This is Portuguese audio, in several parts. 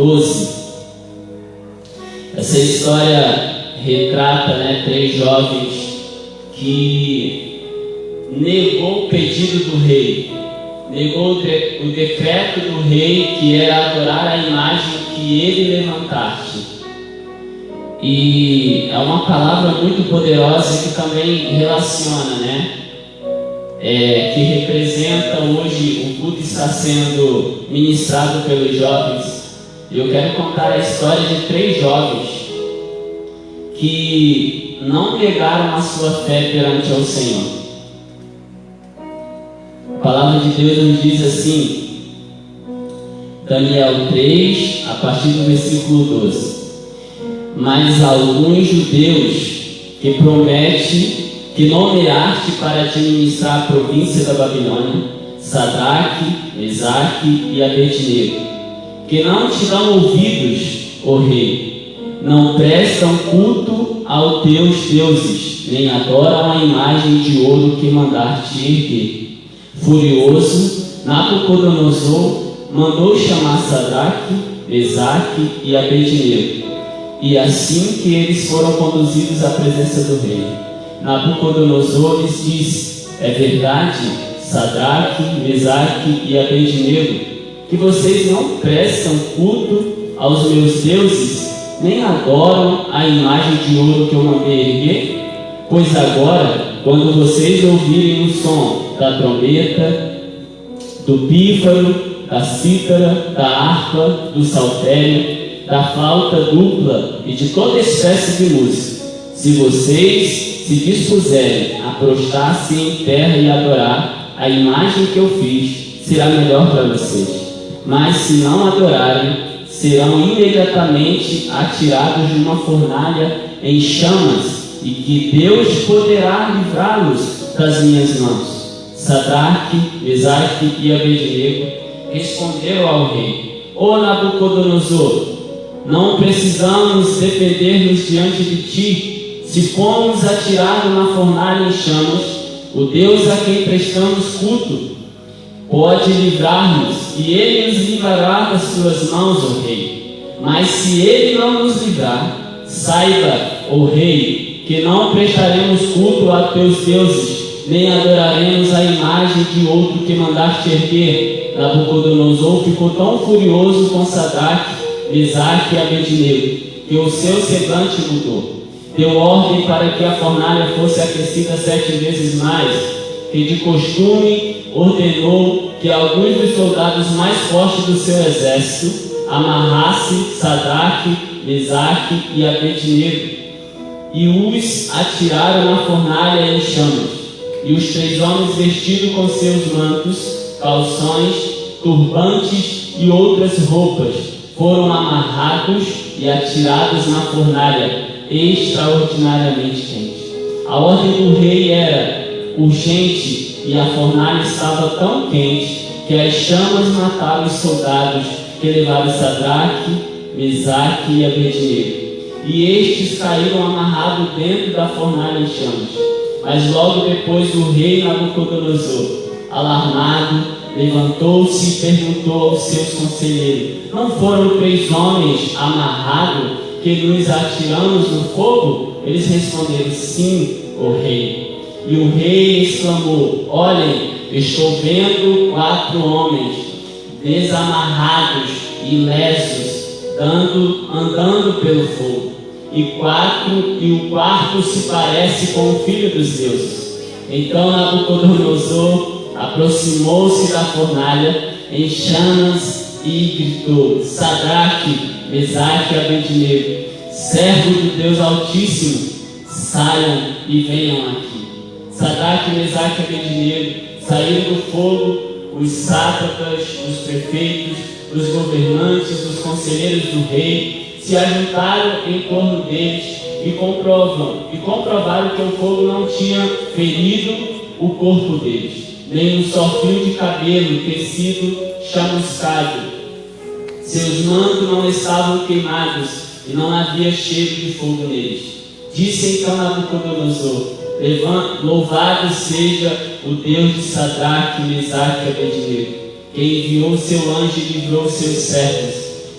12. Essa história retrata, 3 jovens que negou o pedido do rei, negou o decreto do rei, que era adorar a imagem que ele levantasse. E é uma palavra muito poderosa que também relaciona, que representa hoje o culto que está sendo ministrado pelos jovens. E eu quero contar a história de 3 jovens que não negaram a sua fé perante ao Senhor. A palavra de Deus nos diz assim, Daniel 3, a partir do versículo 12: Mas alguns judeus que nomeaste para administrar a província da Babilônia, Sadraque, Mesaque e Abednego, que não te dão ouvidos, ó rei, não prestam culto aos teus deuses, nem adoram a imagem de ouro que mandaste erguer. Furioso, Nabucodonosor mandou chamar Sadraque, Mesaque e Abednego, e assim que eles foram conduzidos à presença do rei, Nabucodonosor lhes disse: É verdade, Sadraque, Mesaque e Abednego, que vocês não prestam culto aos meus deuses, nem adoram a imagem de ouro que eu mandei erguer? Pois agora, quando vocês ouvirem o som da trombeta, do pífaro, da cítara, da harpa, do saltério, da flauta dupla e de toda espécie de música, se vocês se dispuserem a prostrar-se em terra e adorar a imagem que eu fiz, será melhor para vocês. Mas se não adorarem, serão imediatamente atirados de uma fornalha em chamas, e que Deus poderá livrá-los das minhas mãos. Sadraque, Mesaque e Abednego responderam ao rei: Ó Nabucodonosor, não precisamos defender-nos diante de ti. Se formos atirados na fornalha em chamas, o Deus a quem prestamos culto pode livrar-nos, e Ele nos livrará das suas mãos, ó rei. Mas se Ele não nos livrar, saiba, ó rei, que não prestaremos culto a teus deuses, nem adoraremos a imagem de outro que mandaste erguer. Nabucodonosor ficou tão furioso com Sadraque, Mesaque e Abednego, que o seu semblante mudou. Deu ordem para que a fornalha fosse aquecida 7 vezes mais, e de costume ordenou que alguns dos soldados mais fortes do seu exército amarrassem Sadraque, Mesaque e Abednego, e os atiraram na fornalha em chamas. E os 3 homens, vestidos com seus mantos, calções, turbantes e outras roupas, foram amarrados e atirados na fornalha extraordinariamente quente. A ordem do rei era urgente, e a fornalha estava tão quente que as chamas mataram os soldados que levaram Sadraque, Mesaque e Abednego, e estes caíram amarrados dentro da fornalha em chamas. Mas logo depois o rei Nabucodonosor, alarmado, levantou-se e perguntou aos seus conselheiros: Não foram 3 homens amarrados que nos atiramos no fogo? Eles responderam: Sim, ó rei. E o rei exclamou: Olhem, estou vendo 4 homens desamarrados e lesos, andando pelo fogo. E o quarto se parece com o filho dos deuses. Então Nabucodonosor aproximou-se da fornalha em chamas e gritou: Sadraque, Mesaque e Abednego, servos do Deus Altíssimo, saiam e venham aqui. Sadraque, Mesaque e Abednego saíram do fogo. Os sátrapas, os prefeitos, os governantes, os conselheiros do rei se ajuntaram em torno deles e comprovaram que o fogo não tinha ferido o corpo deles, nem um só fio de cabelo ter sido chamuscado. Seus mantos não estavam queimados e não havia cheiro de fogo neles. Disse então Nabucodonosor: Louvado seja o Deus de Sadraque, Mesaque e Abednego, que enviou seu anjo e livrou seus servos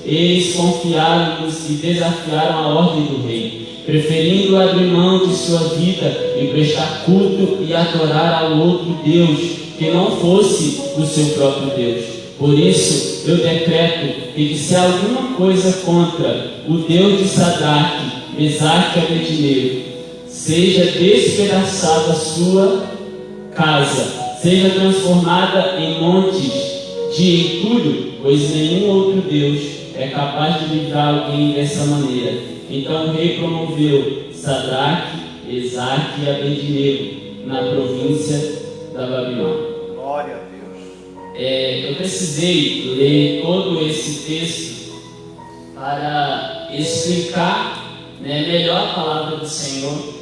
eles confiaram-nos e desafiaram a ordem do rei, preferindo abrir mão de sua vida e prestar culto e adorar ao outro Deus, que não fosse o seu próprio Deus. Por isso, eu decreto que se há alguma coisa contra o Deus de Sadraque, Mesaque e Abednego, seja despedaçada a sua casa, seja transformada em montes de entulho, pois nenhum outro Deus é capaz de livrar alguém dessa maneira. Então o rei promoveu Sadraque, Mesaque e Abednego na província da Babilônia. Glória a Deus. Eu precisei ler todo esse texto para explicar, melhor a palavra do Senhor.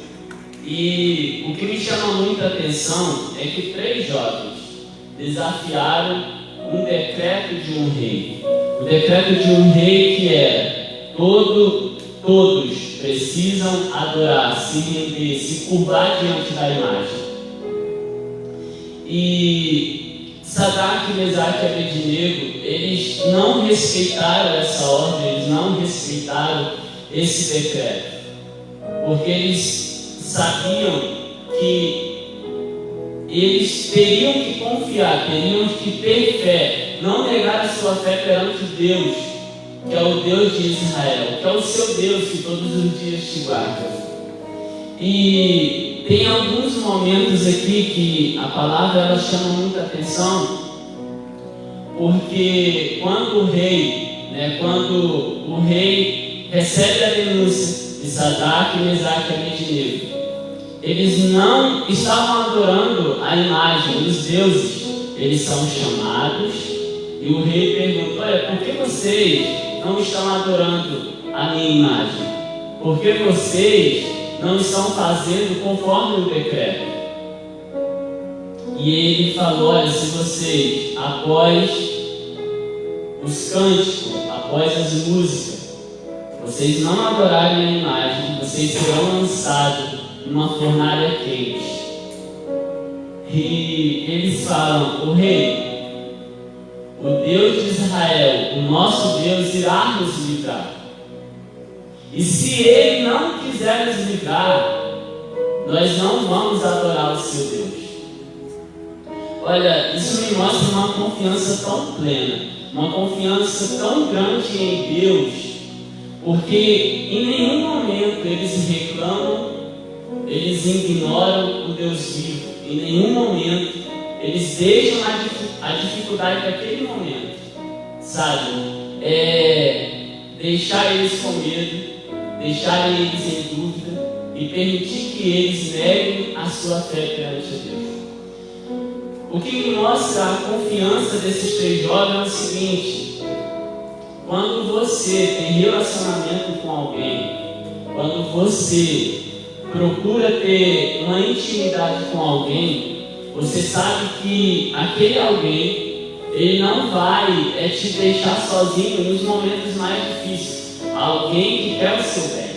E o que me chama muita atenção é que 3 jovens desafiaram um decreto de um rei. O decreto de um rei que era: todos precisam adorar, se render, se curvar diante da imagem. E Sadraque, Mesaque e Abednego, eles não respeitaram essa ordem, eles não respeitaram esse decreto, porque eles sabiam que eles teriam que confiar, teriam que ter fé, não negar a sua fé perante Deus, que é o Deus de Israel, que é o seu Deus que todos os dias te guarda. E tem alguns momentos aqui que a palavra ela chama muita atenção, porque quando o rei recebe a denúncia de Sadraque, Mesaque e Abednego, eles não estavam adorando a imagem dos deuses, eles são chamados e o rei pergunta: olha, por que vocês não estão adorando a minha imagem? Por que vocês não estão fazendo conforme o decreto? E ele falou: olha, se vocês, após os cânticos, após as músicas, vocês não adorarem a imagem, vocês serão lançados numa fornalha quente. E eles falam: o rei, o Deus de Israel, o nosso Deus, irá nos livrar. E se Ele não quiser nos livrar, nós não vamos adorar o seu Deus. Olha, isso me mostra uma confiança tão plena, uma confiança tão grande em Deus, porque em nenhum momento eles reclamam, eles ignoram o Deus vivo. Em nenhum momento eles deixam a dificuldade daquele momento, sabe? Deixar eles com medo, deixarem eles em dúvida e permitir que eles neguem a sua fé perante Deus. O que me mostra a confiança desses 3 jovens é o seguinte: quando você tem relacionamento com alguém, quando você procura ter uma intimidade com alguém, você sabe que aquele alguém, ele não vai te deixar sozinho nos momentos mais difíceis. Alguém que quer o seu bem.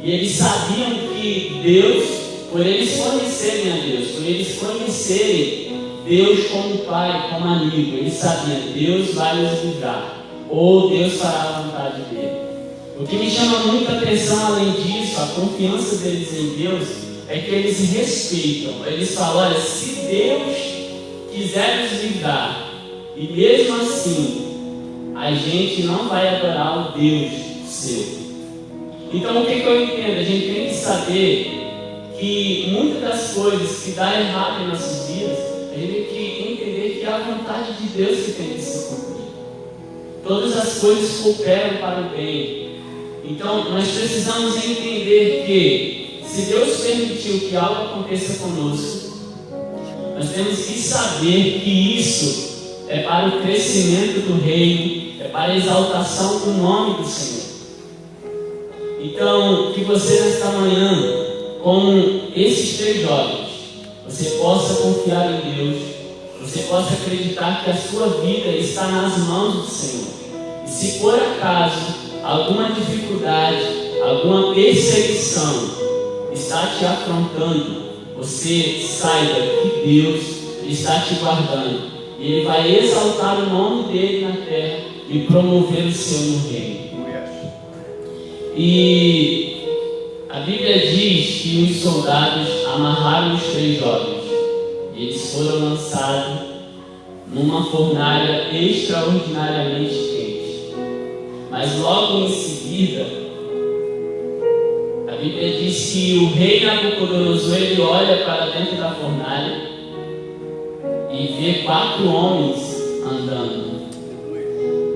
E eles sabiam que Deus, por eles conhecerem a Deus, por eles conhecerem Deus como Pai, como amigo, eles sabiam: Deus vai nos livrar, ou Deus fará a vontade dele. O que me chama muita atenção, além disso, a confiança deles em Deus, é que eles respeitam. Eles falam: olha, se Deus quiser nos livrar, e mesmo assim a gente não vai adorar o Deus seu. Então o que eu entendo? A gente tem que saber que muitas das coisas que dá errado em nossas vidas, a gente tem que entender que é a vontade de Deus que tem que se cumprir. Todas as coisas cooperam para o bem. Então nós precisamos entender que se Deus permitiu que algo aconteça conosco, nós temos que saber que isso é para o crescimento do reino, é para a exaltação do nome do Senhor. Então, que você nesta manhã, como esses 3 jovens, você possa confiar em Deus, você possa acreditar que a sua vida está nas mãos do Senhor. E se por acaso alguma dificuldade, alguma perseguição está te afrontando, você saiba que Deus está te guardando. E Ele vai exaltar o nome dele na terra, e promover o seu no reino. E a Bíblia diz que os soldados amarraram os 3 jovens e eles foram lançados numa fornalha extraordinariamente quente. Mas logo em seguida, a Bíblia diz que o rei Nabucodonosor, ele olha para dentro da fornalha e vê 4 homens andando.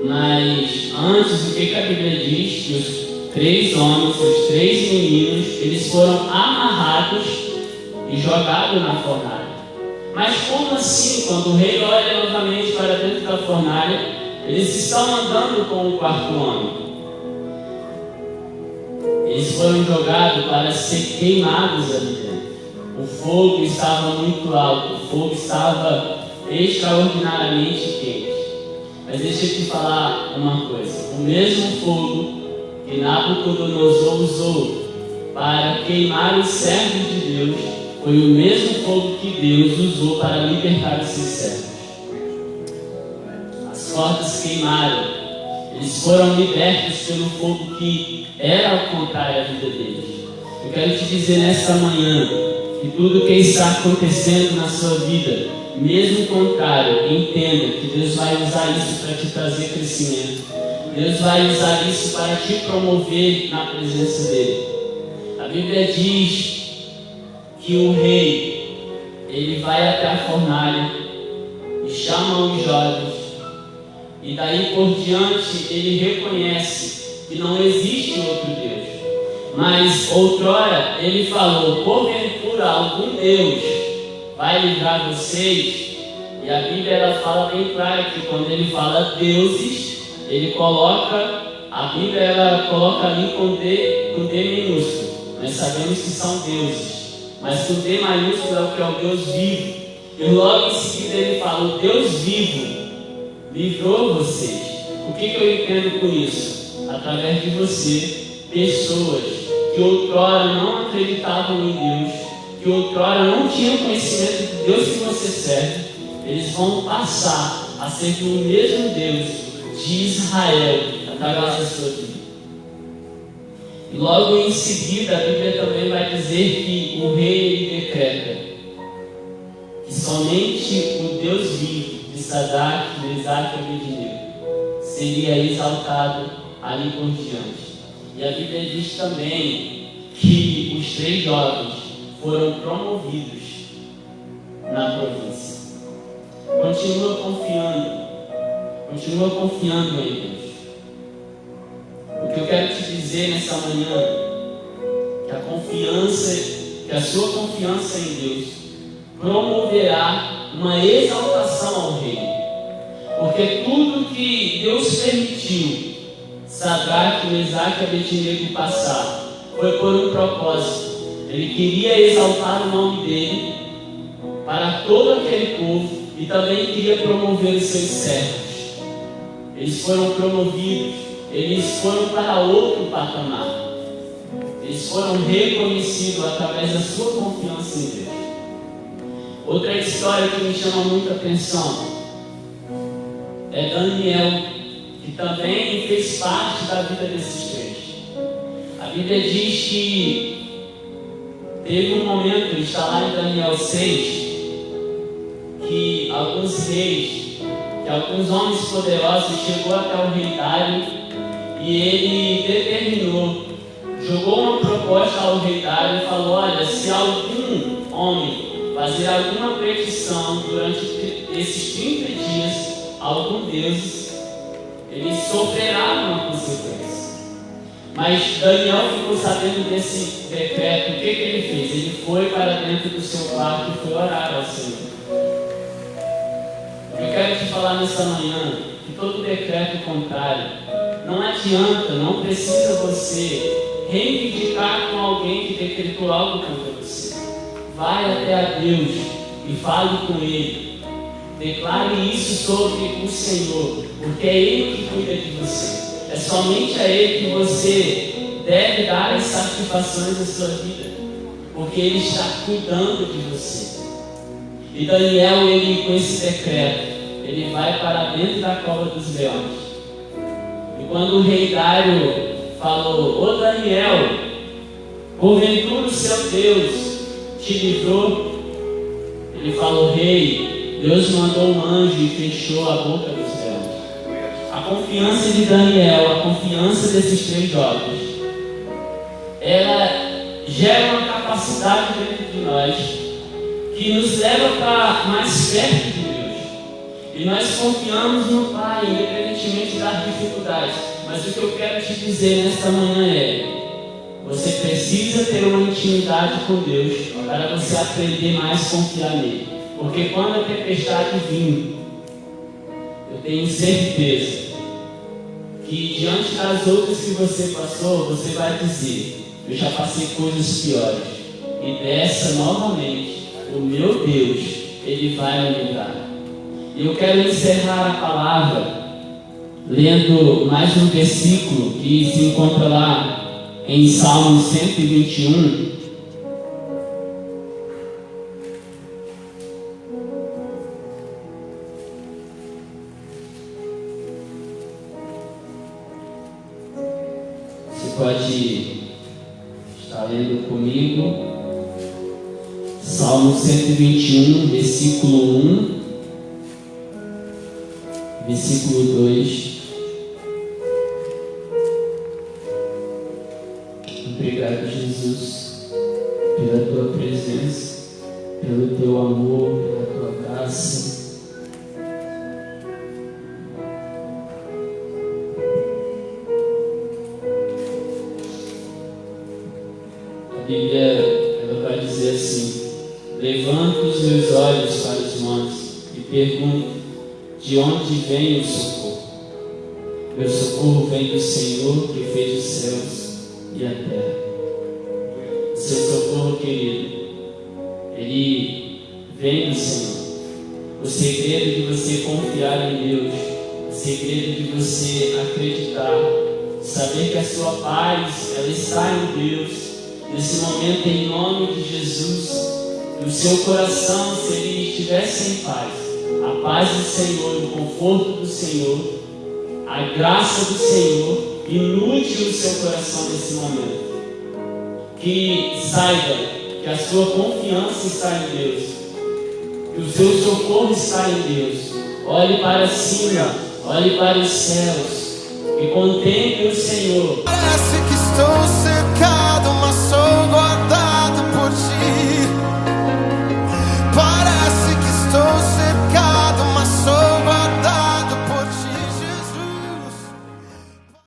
Mas antes, o que a Bíblia diz? Que os 3 homens, os 3 meninos, eles foram amarrados e jogados na fornalha. Mas como assim, quando o rei olha novamente para dentro da fornalha, eles estão andando com o 4º homem? Eles foram jogados para ser queimados ali dentro. O fogo estava muito alto, o fogo estava extraordinariamente quente. Mas deixa eu te falar uma coisa: o mesmo fogo que Nabucodonosor usou para queimar os servos de Deus foi o mesmo fogo que Deus usou para libertar os seus servos. As portas queimaram, eles foram libertos pelo fogo que era ao contrário à vida deles. Eu quero te dizer nesta manhã que tudo que está acontecendo na sua vida, mesmo contrário, entenda que Deus vai usar isso para te trazer crescimento. Deus vai usar isso para te promover na presença dele. A Bíblia diz que o rei, ele vai até a fornalha e chama os jovens, e daí por diante ele reconhece que não existe outro Deus. Mas outrora ele falou: porventura algum Deus vai livrar vocês? E a Bíblia ela fala bem claro que quando ele fala deuses, ele coloca, a Bíblia ela coloca ali com D minúsculo. Nós sabemos que são deuses, mas com D maiúsculo é o que é o Deus vivo. E logo em seguida ele fala: o Deus vivo livrou vocês. O que eu entendo com isso? Através de você, pessoas que outrora não acreditavam em Deus, que outrora não tinham conhecimento do Deus que você serve, eles vão passar a servir o mesmo Deus de Israel através da sua vida. E logo em seguida a Bíblia também vai dizer que o rei decreta que somente o Deus vivo de Sadraque, Mesaque e Abednego seria exaltado ali por diante. E a Bíblia diz também que os 3 jovens foram promovidos na província. Continua confiando em Deus. O que eu quero te dizer nessa manhã, que a sua confiança em Deus promoverá uma exaltação ao reino. Porque tudo que Deus permitiu Sadraque, Mesaque e Abednego passar foi por um propósito. Ele queria exaltar o nome dele para todo aquele povo e também queria promover os seus servos. Eles foram promovidos, eles foram para outro patamar. Eles foram reconhecidos através da sua confiança em Deus. Outra história que me chama muita atenção é Daniel, que também fez parte da vida desses 3. A Bíblia diz que teve um momento, está lá em Daniel 6, que alguns homens poderosos chegou até o rei Dário e ele determinou, jogou uma proposta ao rei Dário e falou: olha, se algum homem fazer alguma petição durante esses 30 dias a algum deus, ele sofrerá uma consequência. Mas Daniel ficou sabendo desse decreto. O que ele fez? Ele foi para dentro do seu quarto e foi orar ao Senhor. Eu quero te falar nessa manhã que todo decreto contrário, não adianta, não precisa você reivindicar com alguém que decretou algo contra você. Vai até a Deus e fale com Ele. Declare isso sobre o Senhor, porque é Ele que cuida de você. É somente a Ele que você deve dar as satisfações da sua vida, porque Ele está cuidando de você. E Daniel, ele com esse decreto, ele vai para dentro da cova dos leões. quando o rei Dário falou: ô Daniel, porventura o seu Deus te livrou? Ele falou: rei, Deus mandou um anjo e fechou a boca dos leões. A confiança de Daniel, a confiança desses 3 jovens, ela gera uma capacidade dentro de nós que nos leva para mais perto de Deus. E nós confiamos no Pai, independentemente das dificuldades. Mas o que eu quero te dizer nesta manhã é: você precisa ter uma intimidade com Deus para você aprender mais a confiar nele. Porque quando a tempestade vir, eu tenho certeza que diante das outras que você passou, você vai dizer: eu já passei coisas piores, e dessa novamente o meu Deus, Ele vai me livrar. E eu quero encerrar a palavra lendo mais um versículo que se encontra lá em Salmo 121. Você pode estar lendo comigo. Salmo 121, versículo 1, versículo 2. Obrigado, Jesus, pela tua presença, pelo teu amor, pela tua graça. A Bíblia, ela vai dizer assim: levanto os meus olhos para os montes e pergunto: de onde vem o socorro? Meu socorro vem do Senhor que fez os céus e a terra. O seu socorro, querido, ele vem do Senhor. O segredo de você confiar em Deus, o segredo de você acreditar, saber que a sua paz, ela está em Deus. Nesse momento, em nome de Jesus, que o seu coração, se ele estivesse em paz, a paz do Senhor, o conforto do Senhor, a graça do Senhor, inude o seu coração nesse momento. Que saiba que a sua confiança está em Deus, que o seu socorro está em Deus. Olhe para cima, olhe para os céus e contemple o Senhor.